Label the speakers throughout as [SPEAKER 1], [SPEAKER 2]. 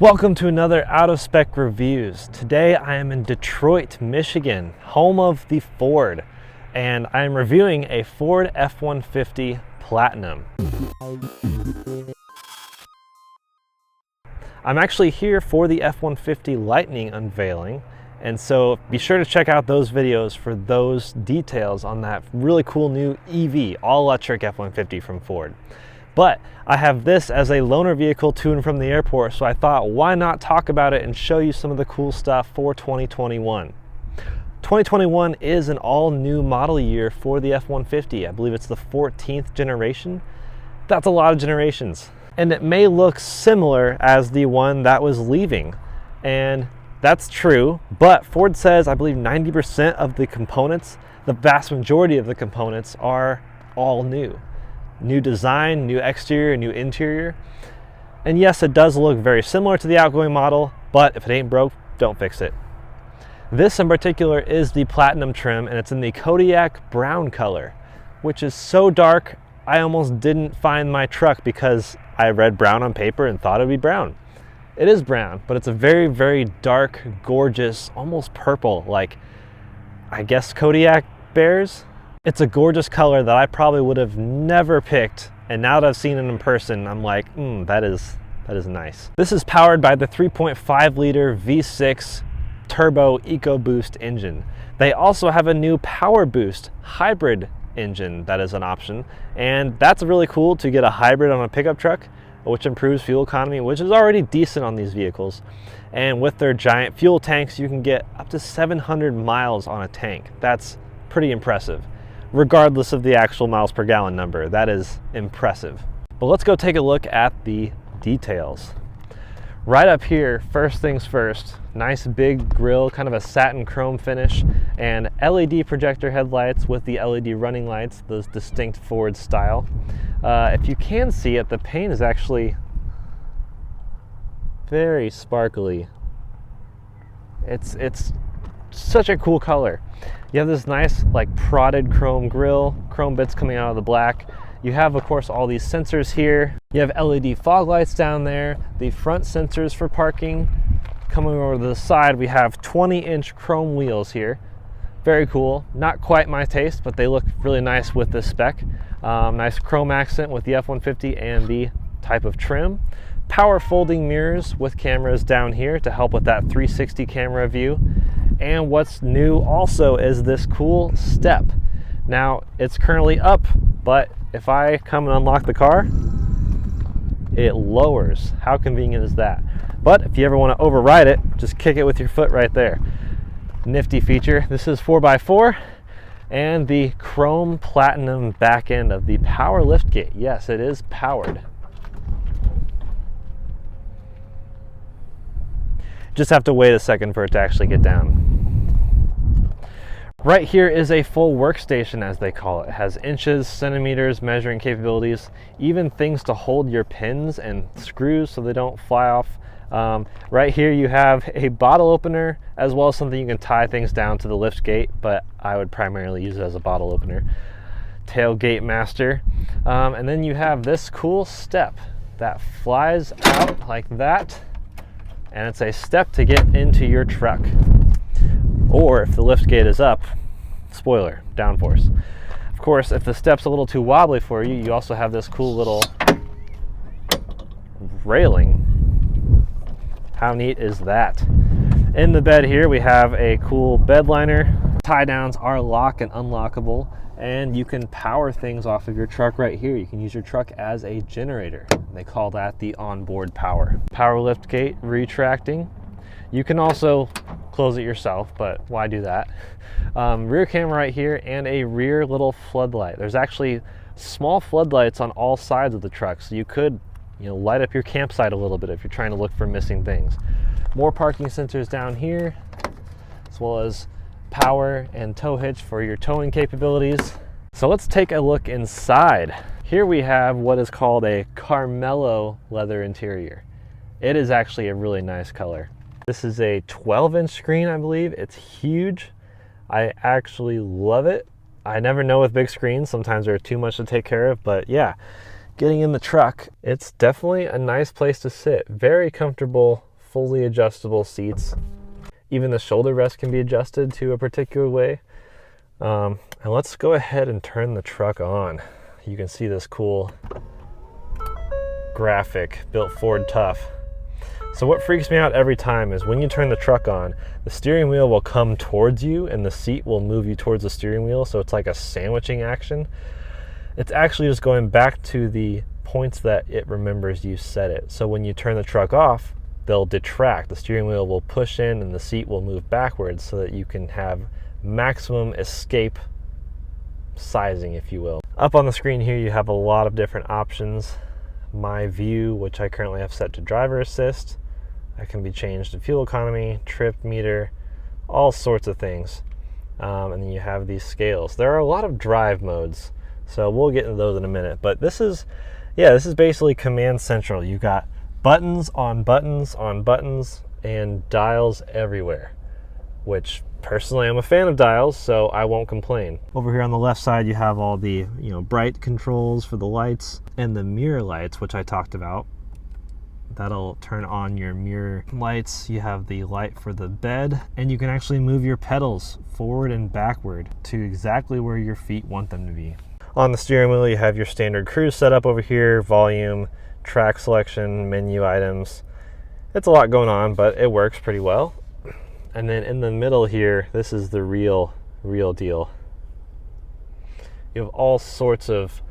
[SPEAKER 1] Welcome to another Out of Spec Reviews. Today I am in Detroit, Michigan, home of the Ford, and I am reviewing a Ford F-150 Platinum. I'm actually here for the F-150 Lightning unveiling, and so be sure to check out those videos for those details on that really cool new EV, all-electric F-150 from Ford. But I have this as a loaner vehicle to and from the airport, so I thought, why not talk about it and show you some of the cool stuff for 2021. 2021 is an all-new model year for the F-150. I believe it's the 14th generation. That's a lot of generations. And it may look similar as the one that was leaving. And that's true, but Ford says, I believe 90% of the components, the vast majority of the components, are all new. New design, new exterior, new interior. And yes, it does look very similar to the outgoing model, but if it ain't broke, don't fix it. This in particular is the Platinum trim, and it's in the Kodiak Brown color, which is so dark, I almost didn't find my truck because I read brown on paper and thought it'd be brown. It is brown, but it's a very, very dark, gorgeous, almost purple, like, I guess Kodiak bears. It's a gorgeous color that I probably would have never picked, and now that I've seen it in person, I'm like, that is nice. This is powered by the 3.5 liter V6 turbo EcoBoost engine. They also have a new Power Boost hybrid engine that is an option, and that's really cool to get a hybrid on a pickup truck, which improves fuel economy, which is already decent on these vehicles. And with their giant fuel tanks, you can get up to 700 miles on a tank. That's pretty impressive. Regardless of the actual miles per gallon number, that is impressive. But let's go take a look at the details. Right up here, first things first, nice big grille, kind of a satin chrome finish, and LED projector headlights with the LED running lights, those distinct Ford style. If you can see it, the paint is actually very sparkly. It's such a cool color. You have this nice like prodded chrome grille, chrome bits coming out of the black. You have, of course, all these sensors here. You have LED fog lights down there, the front sensors for parking. Coming over to the side, we have 20-inch chrome wheels here. Very cool. Not quite my taste, but they look really nice with this spec. Nice chrome accent with the F-150 and the type of trim. Power folding mirrors with cameras down here to help with that 360 camera view. And what's new also is this cool step. Now, it's currently up, but if I come and unlock the car, it lowers. How convenient is that? But if you ever want to override it, just kick it with your foot right there. Nifty feature. This is 4x4 and the chrome platinum back end of the power liftgate. Yes, it is powered. Just have to wait a second for it to actually get down. Right here is a full workstation, as they call it. It has inches, centimeters, measuring capabilities, even things to hold your pins and screws so they don't fly off. Right here you have a bottle opener, as well as something you can tie things down to the lift gate, but I would primarily use it as a bottle opener. Tailgate master. And then you have this cool step that flies out like that. And it's a step to get into your truck. Or if the lift gate is up, spoiler, downforce. Of course, if the step's a little too wobbly for you, you also have this cool little railing. How neat is that? In the bed here, we have a cool bed liner. Tie downs are lock and unlockable, and you can power things off of your truck right here. You can use your truck as a generator. They call that the onboard power. Power lift gate retracting. You can also close it yourself, but why do that? Rear camera right here and a rear little floodlight. There's actually small floodlights on all sides of the truck, so you could, light up your campsite a little bit if you're trying to look for missing things. More parking sensors down here, as well as power and tow hitch for your towing capabilities. So let's take a look inside. Here we have what is called a Carmelo leather interior. It is actually a really nice color. This is a 12-inch screen, I believe. It's huge. I actually love it. I never know with big screens. Sometimes they're too much to take care of, but yeah, getting in the truck, it's definitely a nice place to sit. Very comfortable fully adjustable seats. Even the shoulder rest can be adjusted to a particular way. And let's go ahead and turn the truck on. You can see this cool graphic, built Ford tough. So what freaks me out every time is when you turn the truck on, the steering wheel will come towards you and the seat will move you towards the steering wheel, so it's like a sandwiching action. It's actually just going back to the points that it remembers you set it. So when you turn the truck off, they'll detract. The steering wheel will push in and the seat will move backwards so that you can have maximum escape sizing, if you will. Up on the screen here, you have a lot of different options. My view, which I currently have set to driver assist, that can be changed to fuel economy, trip meter, all sorts of things. And then you have these scales. There are a lot of drive modes, so we'll get into those in a minute. But this is basically command central. You've got buttons on buttons on buttons and dials everywhere, which personally I'm a fan of dials, so I won't complain. Over here on the left side, you have all the bright controls for the lights and the mirror lights, which I talked about. That'll turn on your mirror lights. You have the light for the bed, and you can actually move your pedals forward and backward to exactly where your feet want them to be. On the steering wheel, you have your standard cruise setup over here, volume, track selection, menu items. It's a lot going on, but it works pretty well. And then in the middle here, this is the real deal. You have all sorts of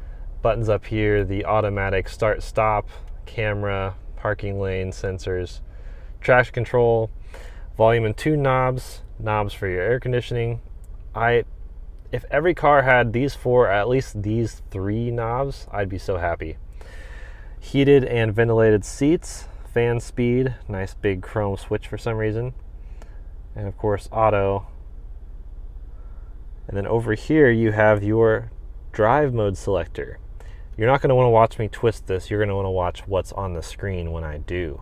[SPEAKER 1] buttons up here, the automatic start stop, camera, parking lane sensors, traction control, volume and tune knobs for your air conditioning. If every car had these four, at least these three knobs, I'd be so happy. Heated and ventilated seats, fan speed, nice big chrome switch for some reason, and of course auto. And then over here you have your drive mode selector. You're not going to want to watch me twist this, you're going to want to watch what's on the screen when I do.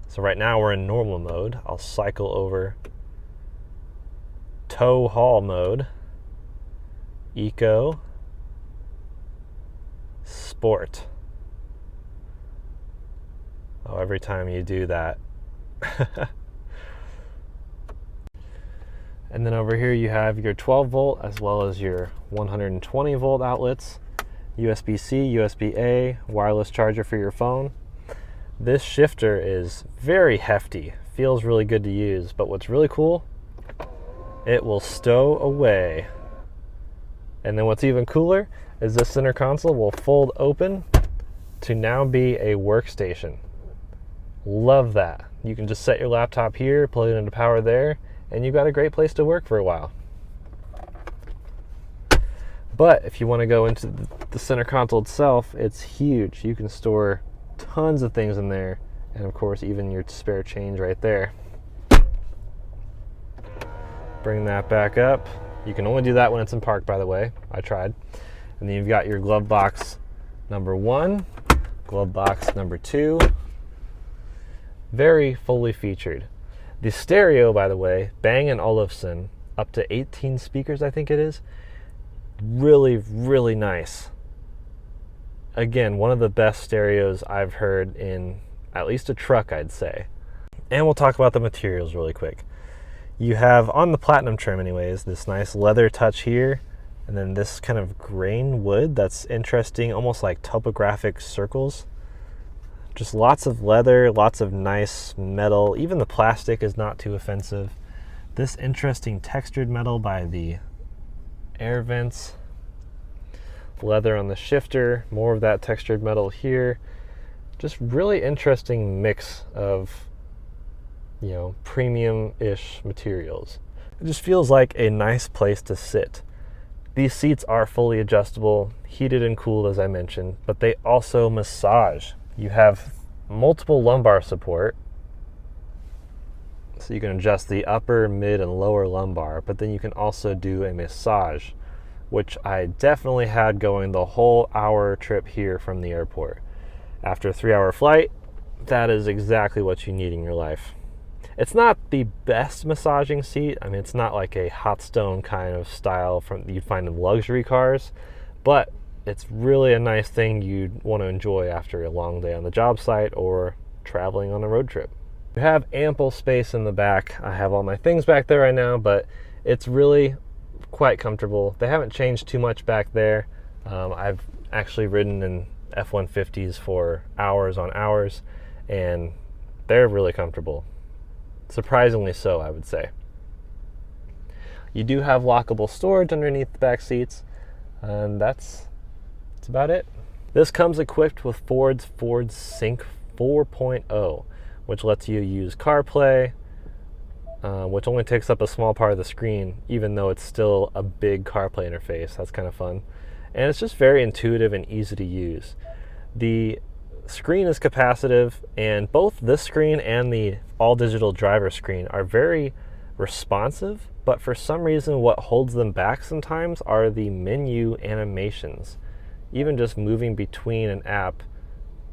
[SPEAKER 1] So right now we're in normal mode. I'll cycle over tow haul mode, eco, sport. Oh, every time you do that. And then over here you have your 12 volt as well as your 120 volt outlets, USB-C, USB-A, wireless charger for your phone. This shifter is very hefty, feels really good to use, but what's really cool, it will stow away. And then what's even cooler is this center console will fold open to now be a workstation. Love that. You can just set your laptop here, plug it into power there, and you've got a great place to work for a while. But if you want to go into the center console itself, it's huge. You can store tons of things in there, and of course even your spare change right there. Bring that back up. You can only do that when it's in park, by the way. I tried. And then you've got your glove box number 1, glove box number 2. Very fully featured. The stereo, by the way, Bang & Olufsen, up to 18 speakers, I think it is. Really, really nice. Again, one of the best stereos I've heard in at least a truck, I'd say. And we'll talk about the materials really quick. You have, on the Platinum trim anyways, this nice leather touch here, and then this kind of grain wood that's interesting, almost like topographic circles. Just lots of leather, lots of nice metal. Even the plastic is not too offensive. This interesting textured metal by the air vents. Leather on the shifter, more of that textured metal here. Just really interesting mix of, premium-ish materials. It just feels like a nice place to sit. These seats are fully adjustable, heated and cooled as I mentioned, but they also massage. You have multiple lumbar support, so you can adjust the upper, mid, and lower lumbar, but then you can also do a massage, which I definitely had going the whole hour trip here from the airport. After a 3-hour flight, that is exactly what you need in your life. It's not the best massaging seat. I mean, it's not like a hot stone kind of style you'd find in luxury cars, but it's really a nice thing you'd want to enjoy after a long day on the job site or traveling on a road trip. You have ample space in the back. I have all my things back there right now, but it's really quite comfortable. They haven't changed too much back there. I've actually ridden in F-150s for hours on hours, and they're really comfortable. Surprisingly so, I would say. You do have lockable storage underneath the back seats, and that's about it. This comes equipped with Ford Sync 4.0, which lets you use CarPlay, which only takes up a small part of the screen, even though it's still a big CarPlay interface. That's kind of fun. And it's just very intuitive and easy to use. The screen is capacitive, and both this screen and the all-digital driver screen are very responsive, but for some reason what holds them back sometimes are the menu animations. Even just moving between an app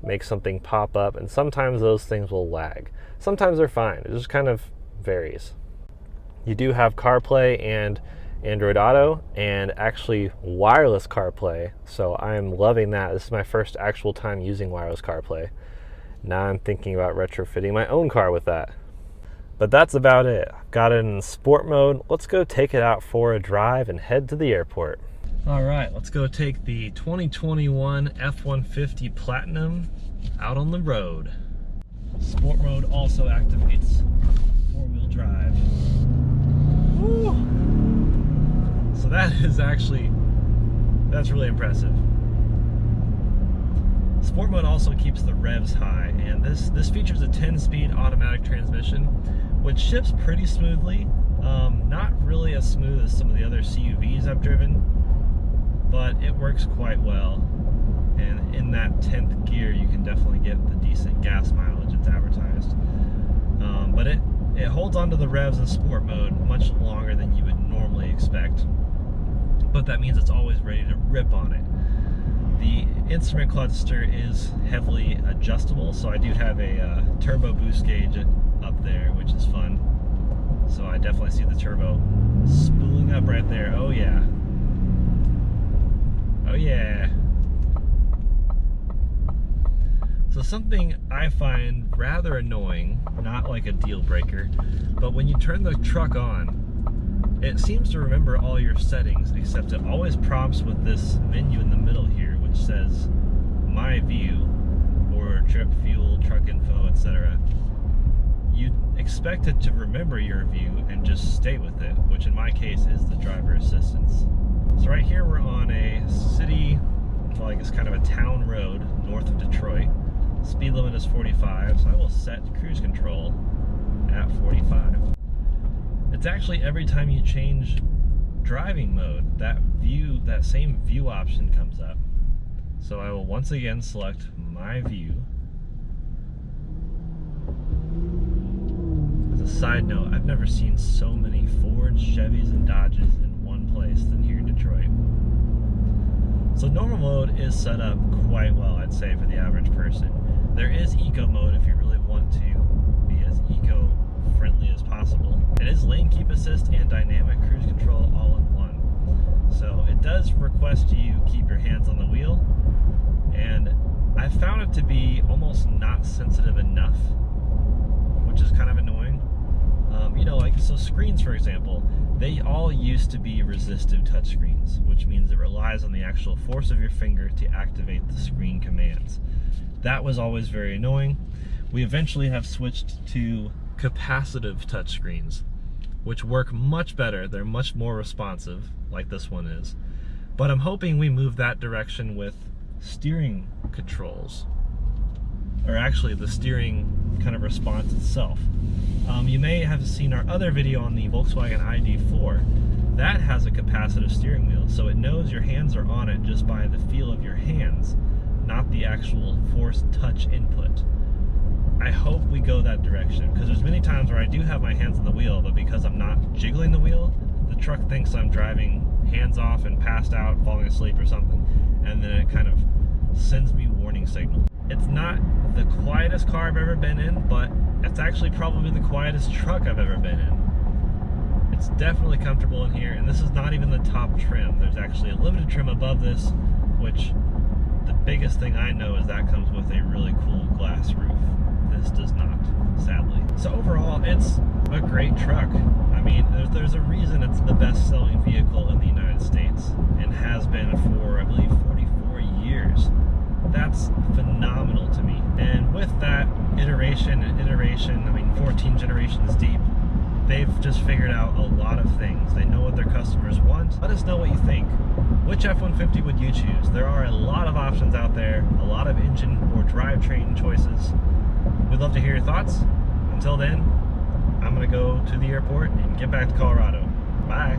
[SPEAKER 1] makes something pop up, and sometimes those things will lag. Sometimes they're fine. It just kind of varies. You do have CarPlay and Android Auto, and actually wireless CarPlay, so I am loving that. This is my first actual time using wireless CarPlay. Now I'm thinking about retrofitting my own car with that. But that's about it. I've got it in sport mode. Let's go take it out for a drive and head to the airport. All right, let's go take the 2021 F-150 Platinum out on the road. Sport mode also activates four-wheel drive. Woo! So that's really impressive. Sport mode also keeps the revs high, and this features a 10-speed automatic transmission, which shifts pretty smoothly. Not really as smooth as some of the other CUVs I've driven, but it works quite well. And in that 10th gear, you can definitely get the decent gas mileage it's advertised. But it holds onto the revs in sport mode much longer than you would normally expect. But that means it's always ready to rip on it. The instrument cluster is heavily adjustable, so I do have a turbo boost gauge up there, which is fun. So I definitely see the turbo spooling up right there. Oh yeah. Oh yeah. So something I find rather annoying, not like a deal breaker, but when you turn the truck on, it seems to remember all your settings, except it always prompts with this menu in the middle here, which says My View, or Trip, Fuel, Truck Info, etc. You expect it to remember your view and just stay with it, which in my case is the driver assistance. So right here we're on a city, well I guess kind of a town road north of Detroit. Speed limit is 45, so I will set cruise control at 45. It's actually every time you change driving mode, that same view option comes up. So I will once again select My View. As a side note, I've never seen so many Fords, Chevys, and Dodges in one place than here in Detroit. So normal mode is set up quite well, I'd say, for the average person. There is eco mode if you really want to be as eco-friendly as possible. It is lane keep assist and dynamic cruise control all in one. So it does request you keep your hands on the wheel, and I found it to be almost not sensitive enough, which is kind of annoying. You know, like, so screens, for example, they all used to be resistive touchscreens, which means it relies on the actual force of your finger to activate the screen commands. That was always very annoying. We eventually have switched to capacitive touchscreens, which work much better. They're much more responsive, like this one is. But I'm hoping we move that direction with steering controls, or actually the steering kind of response itself. You may have seen our other video on the Volkswagen ID4. That has a capacitive steering wheel, so it knows your hands are on it just by the feel of your hands, not the actual forced touch input. I hope we go that direction, because there's many times where I do have my hands on the wheel, but because I'm not jiggling the wheel, the truck thinks I'm driving hands off and passed out, falling asleep or something, and then it kind of sends me warning signal. It's not the quietest car I've ever been in, but it's actually probably the quietest truck I've ever been in. It's definitely comfortable in here, and this is not even the top trim. There's actually a limited trim above this, which the biggest thing I know is that comes with a really cool glass roof. This does not, sadly. So overall, it's a great truck. I mean, there's a reason it's the best-selling vehicle in the United States and has been for, I believe, 44 years. That's phenomenal to me. And with that iteration and iteration, I mean, 14 generations deep, they've just figured out a lot of things. They know what their customers want. Let us know what you think. Which F-150 would you choose? There are a lot of options out there, a lot of engine or drivetrain choices. We'd love to hear your thoughts. Until then, I'm gonna go to the airport and get back to Colorado. Bye.